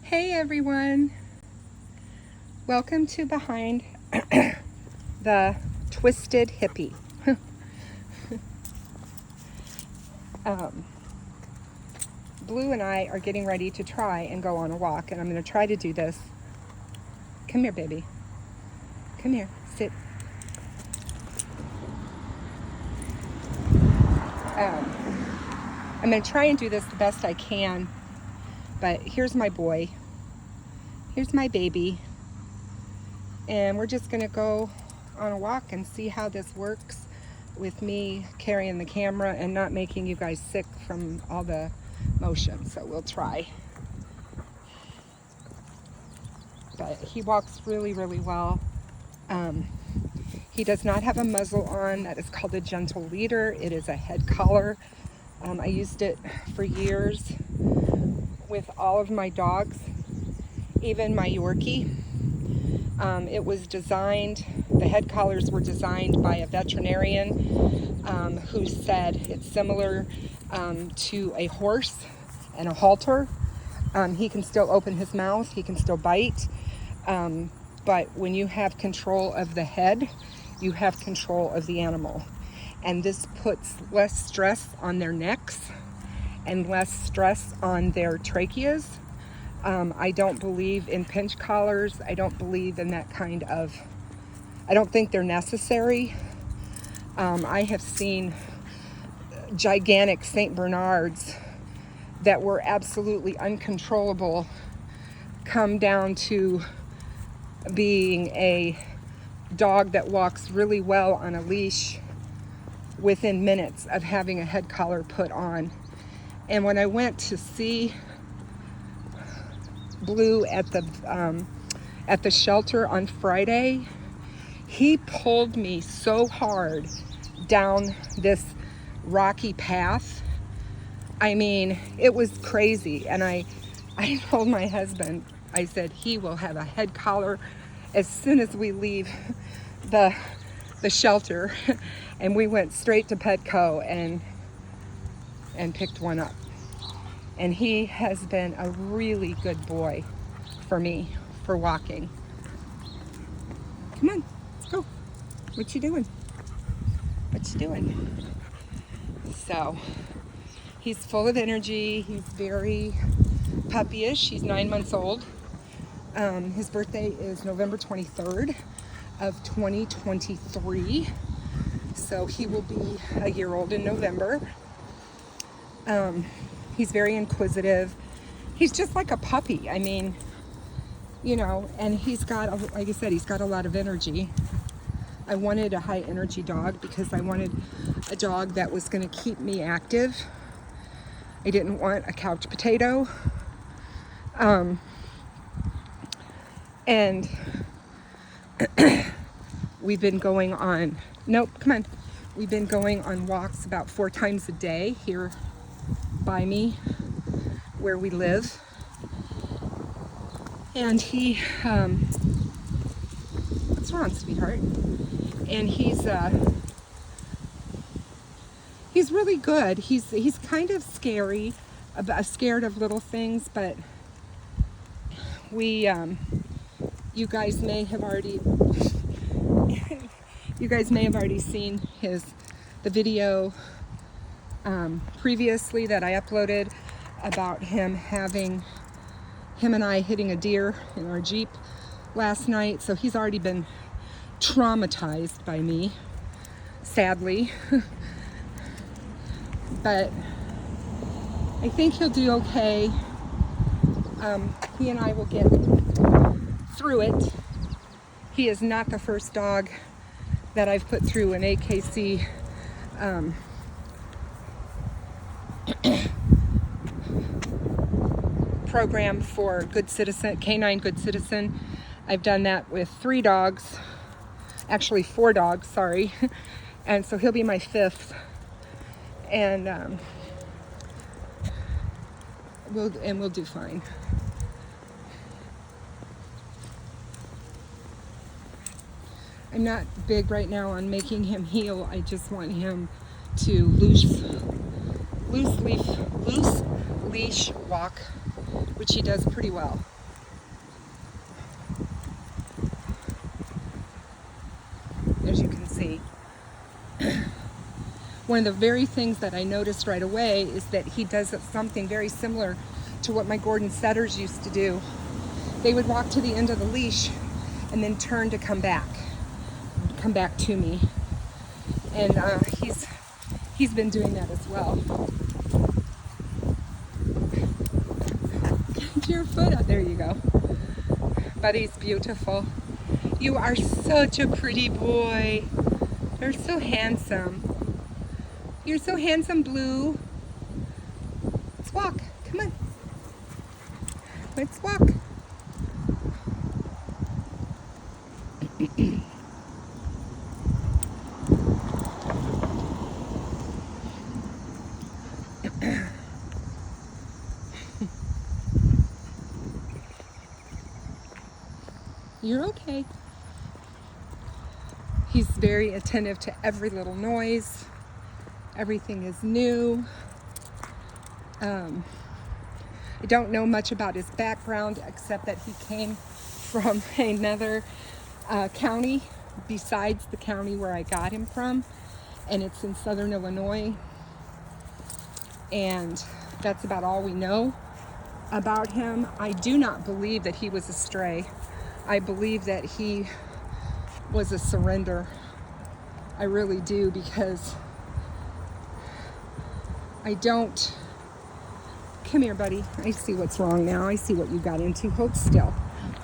Hey everyone, welcome to Behind the Twisted Hippie. Blue and I are getting ready to try and go on a walk, and I'm going to try to do this. Come here, baby. Come here, sit. I'm going to try and do this the best I can, but here's my boy. Here's my baby. And we're just going to go on a walk and see how this works with me carrying the camera and not making you guys sick from all the motion. So we'll try. But he walks really, really well. He does not have a muzzle on. That is called a gentle leader. It is a head collar. I used it for years with all of my dogs, even my Yorkie. It was designed, the head collars were designed by a veterinarian who said it's similar to a horse and a halter. He can still open his mouth, he can still bite, but when you have control of the head, you have control of the animal. And this puts less stress on their necks and less stress on their tracheas. I don't believe in pinch collars. I don't believe in that kind of, I don't think they're necessary. I have seen gigantic St. Bernards that were absolutely uncontrollable come down to being a dog that walks really well on a leash within minutes of having a head collar put on. And when I went to see Blue at the shelter on Friday, he pulled me so hard down this rocky path. I mean, it was crazy. And I told my husband, I said, he will have a head collar as soon as we leave the shelter. And we went straight to Petco and picked one up. And he has been a really good boy for me for walking. Come on, let's go. What you doing? What you doing? So, he's full of energy. He's very puppyish. He's 9 months old. His birthday is November 23rd of 2023. So he will be a year old in November. He's very inquisitive. He's just like a puppy. I mean, you know, and he's got, like I said, he's got a lot of energy. I wanted a high energy dog because I wanted a dog that was going to keep me active. I didn't want a couch potato. And we've been going on, we've been going on walks about 4 times a day here by me where we live. And he, what's wrong, sweetheart? And he's really good. He's kind of scared of little things, but we, you guys may have already seen the video previously that I uploaded about him and I hitting a deer in our Jeep last night. So he's already been traumatized by me, sadly. But I think he'll do okay. He and I will get through it. He is not the first dog that I've put through an AKC program for Good Citizen, Canine Good Citizen. I've done that with 3 dogs, actually 4 dogs, sorry. And so he'll be my 5th. And we'll do fine. I'm not big right now on making him heel. I just want him to loose leash walk, which he does pretty well. one of the very things that I noticed right away is that he does something very similar to what my Gordon setters used to do. They would walk to the end of the leash and then turn to come back to me. And he's been doing that as well. Get your foot out. There you go. Buddy's beautiful. You are such a pretty boy. You're so handsome. You're so handsome, Blue. Let's walk. Come on. Let's walk. You're okay. He's very attentive to every little noise. Everything is new. I don't know much about his background except that he came from another county besides the county where I got him from, and it's in southern Illinois, and that's about all we know about him. I do not believe that he was a stray. I believe that he was a surrender. I really do, because I don't... Come here, buddy. I see what's wrong now. I see what you got into. Hold still.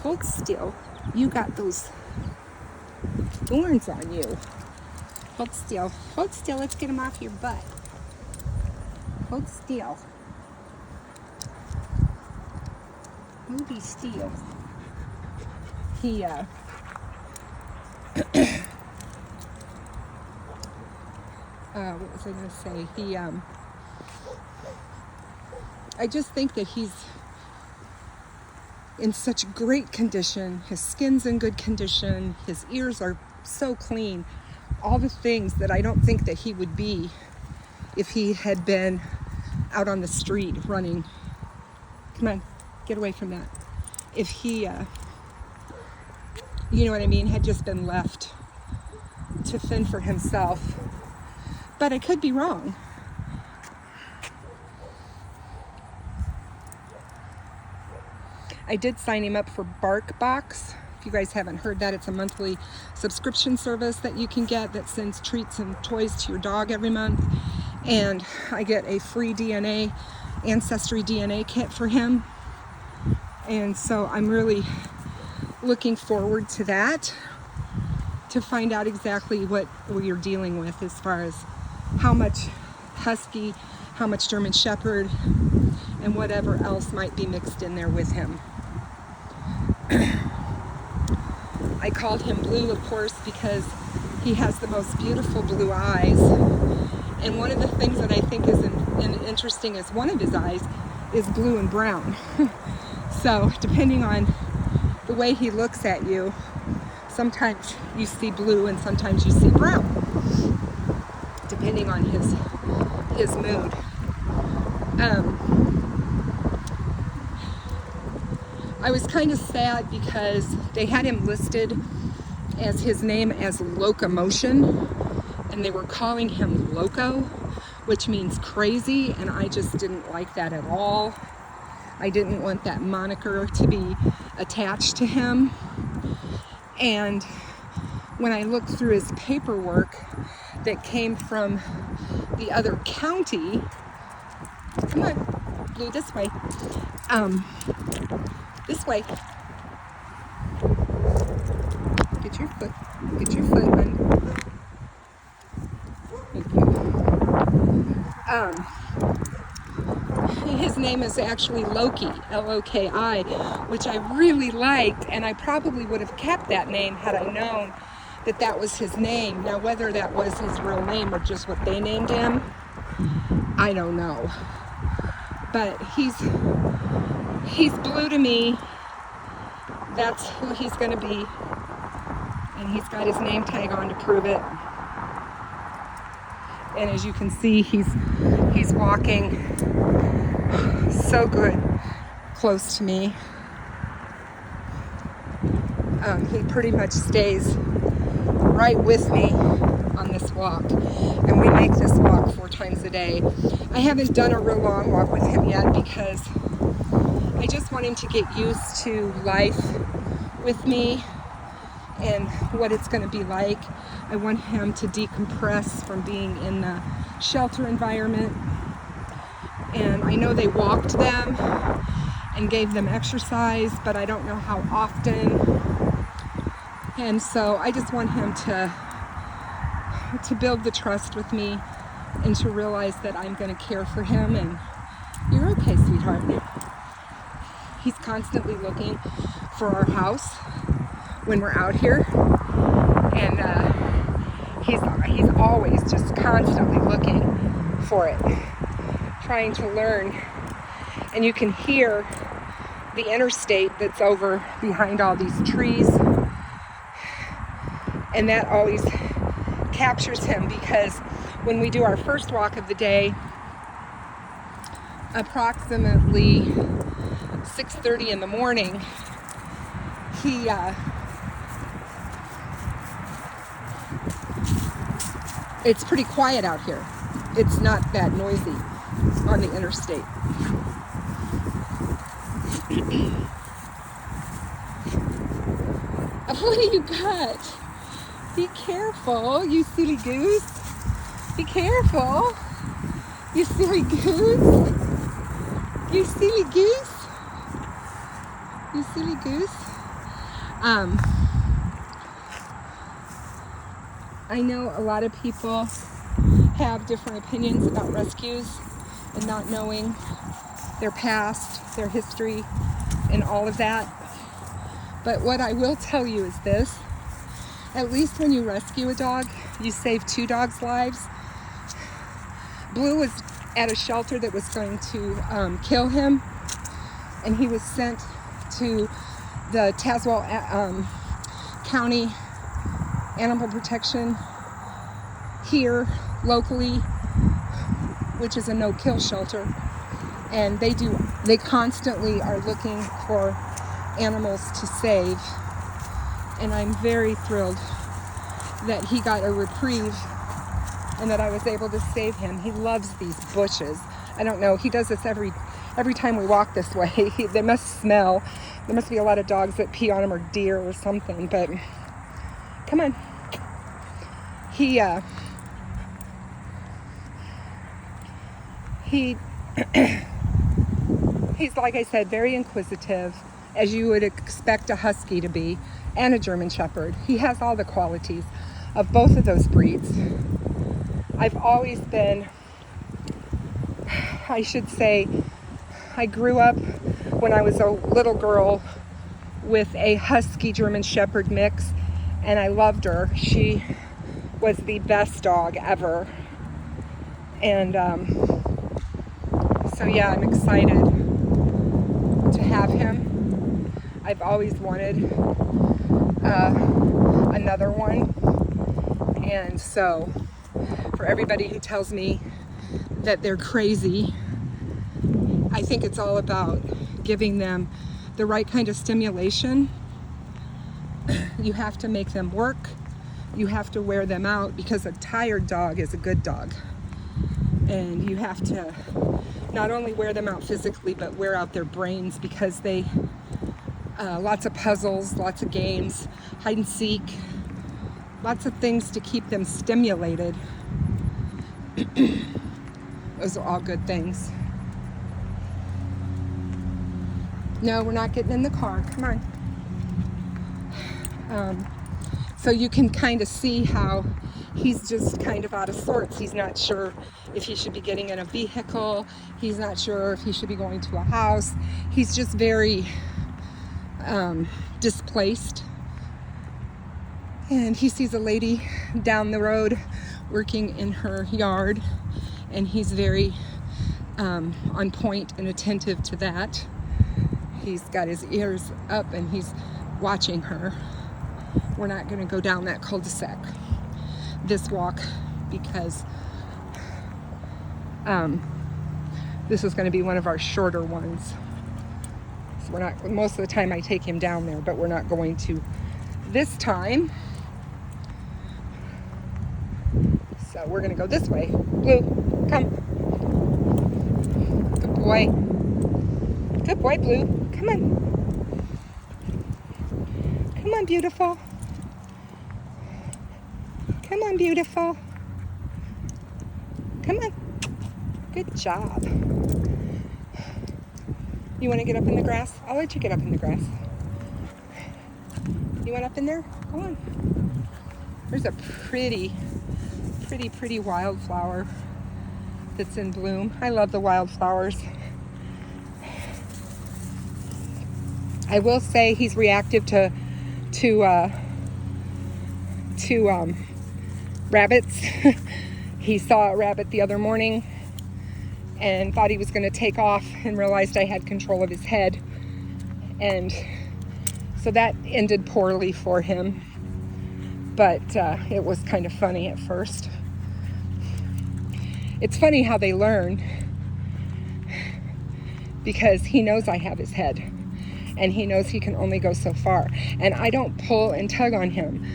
Hold still. You got those thorns on you. Hold still. Hold still. Let's get them off your butt. Hold still. Hold still. He, what was I going to say? He, I just think that he's in such great condition. His skin's in good condition. His ears are so clean. All the things that I don't think that he would be if he had been out on the street running. Come on, get away from that. If he, you know what I mean, had just been left to fend for himself. But I could be wrong. I did sign him up for BarkBox. If you guys haven't heard that, it's a monthly subscription service that you can get that sends treats and toys to your dog every month. And I get a free DNA, Ancestry DNA kit for him. And so I'm really looking forward to that, to find out exactly what we're dealing with as far as how much Husky, how much German Shepherd, and whatever else might be mixed in there with him. I called him Blue, of course, because he has the most beautiful blue eyes. And one of the things that I think is interesting is one of his eyes is blue and brown. So depending on the way he looks at you, sometimes you see blue and sometimes you see brown, depending on his mood. I was kind of sad because they had him listed as his name as Locomotion, and they were calling him Loco, which means crazy, and I just didn't like that at all. I didn't want that moniker to be attached to him. And when I looked through his paperwork that came from the other county, come on, Blue, this way. This way. Get your foot. Get your foot, hun. Thank you. His name is actually Loki, L-O-K-I, which I really liked, and I probably would have kept that name had I known that that was his name. Now, whether that was his real name or just what they named him, I don't know. But he's blue to me. That's who he's going to be. And he's got his name tag on to prove it. And as you can see, he's walking so good close to me. He pretty much stays right with me on this walk, and we make this walk 4 times a day. I haven't done a real long walk with him yet because I just want him to get used to life with me and what it's going to be like. I want him to decompress from being in the shelter environment. And I know they walked them and gave them exercise, but I don't know how often. And so I just want him to build the trust with me and to realize that I'm going to care for him. And you're okay, sweetheart. He's constantly looking for our house when we're out here, and he's always just constantly looking for it, trying to learn. And you can hear the interstate that's over behind all these trees, and that always captures him, because when we do our first walk of the day, approximately 6:30 in the morning, it's pretty quiet out here. It's not that noisy on the interstate. What do you got? Be careful, you silly goose. Be careful, you silly goose. You silly goose. You silly goose. I know a lot of people have different opinions about rescues and not knowing their past, their history, and all of that. But what I will tell you is this: at least when you rescue a dog, you save 2 dogs' lives. Blue was at a shelter that was going to kill him, and he was sent to the Tazewell County Animal Protection here locally, which is a no-kill shelter, and they constantly are looking for animals to save. And I'm very thrilled that he got a reprieve and that I was able to save him. He loves these bushes. I don't know, he does this every time we walk this way. They must smell. There must be a lot of dogs that pee on him, or deer or something, but come on. He's, like I said, very inquisitive, as you would expect a husky to be, and a German Shepherd. He has all the qualities of both of those breeds. I've always been, I should say, I grew up when I was a little girl with a husky German Shepherd mix, and I loved her. She was the best dog ever. And so yeah, I'm excited to have him. I've always wanted another one. And so for everybody who tells me that they're crazy, I think it's all about giving them the right kind of stimulation. You have to make them work. You have to wear them out, because a tired dog is a good dog. And you have to not only wear them out physically, but wear out their brains, because they, lots of puzzles, lots of games, hide and seek, lots of things to keep them stimulated. Those are all good things. No, we're not getting in the car. Come on. So you can kind of see how he's just kind of out of sorts. He's not sure if he should be getting in a vehicle. He's not sure if he should be going to a house. He's just very displaced. And he sees a lady down the road working in her yard, and he's very on point and attentive to that. He's got his ears up and he's watching her. We're not going to go down that cul-de-sac this walk, because this is going to be one of our shorter ones. So we're not, most of the time I take him down there, but we're not going to this time. So we're gonna go this way. Blue, come. Good boy. Good boy, Blue. Come on. Come on, beautiful. Come on, beautiful. Come on. Good job. You want to get up in the grass? I'll let you get up in the grass. You want up in there? Go on. There's a pretty wildflower that's in bloom. I love the wildflowers. I will say he's reactive to rabbits. He saw a rabbit the other morning and thought he was going to take off and realized I had control of his head. And so that ended poorly for him. But it was kind of funny at first. It's funny how they learn, because he knows I have his head and he knows he can only go so far. And I don't pull and tug on him.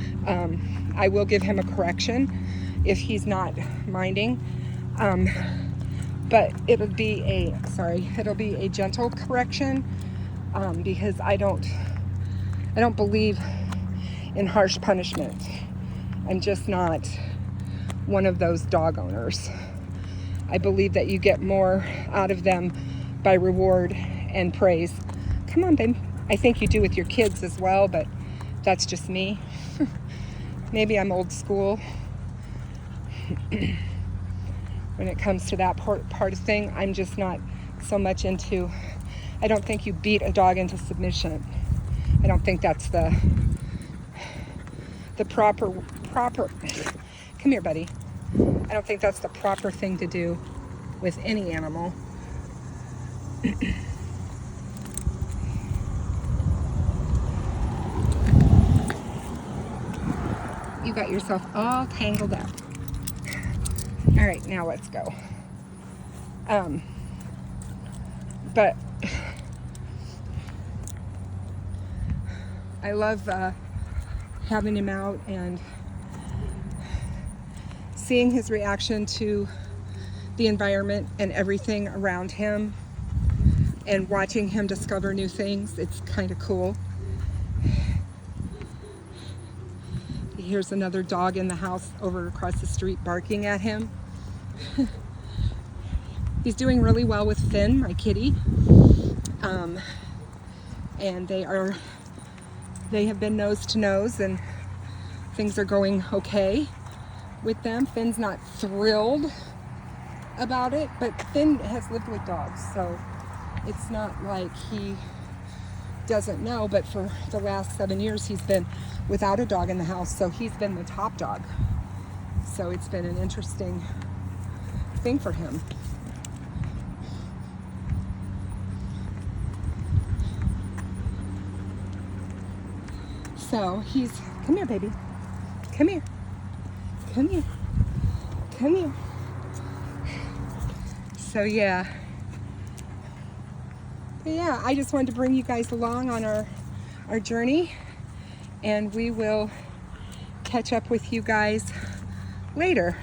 I will give him a correction if he's not minding. But it'll be a gentle correction, because I don't believe in harsh punishment. I'm just not one of those dog owners. I believe that you get more out of them by reward and praise. Come on, babe. I think you do with your kids as well, but that's just me. Maybe I'm old school. When it comes to that part of thing, I'm just not so much into, I don't think you beat a dog into submission. I don't think that's the proper, come here, buddy. I don't think that's the proper thing to do with any animal. You got yourself all tangled up. All right, now let's go. But I love having him out and seeing his reaction to the environment and everything around him, and watching him discover new things. It's kind of cool. Here's another dog in the house over across the street barking at him. He's doing really well with Finn, my kitty. And they have been nose to nose, and things are going okay with them. Finn's not thrilled about it, but Finn has lived with dogs, so it's not like he doesn't know. But for the last 7 years he's been without a dog in the house, so he's been the top dog. So it's been an interesting thing for him. So he's, come here, baby. Come here. Come here. Come here. So yeah. But yeah, I just wanted to bring you guys along on our journey, and we will catch up with you guys later.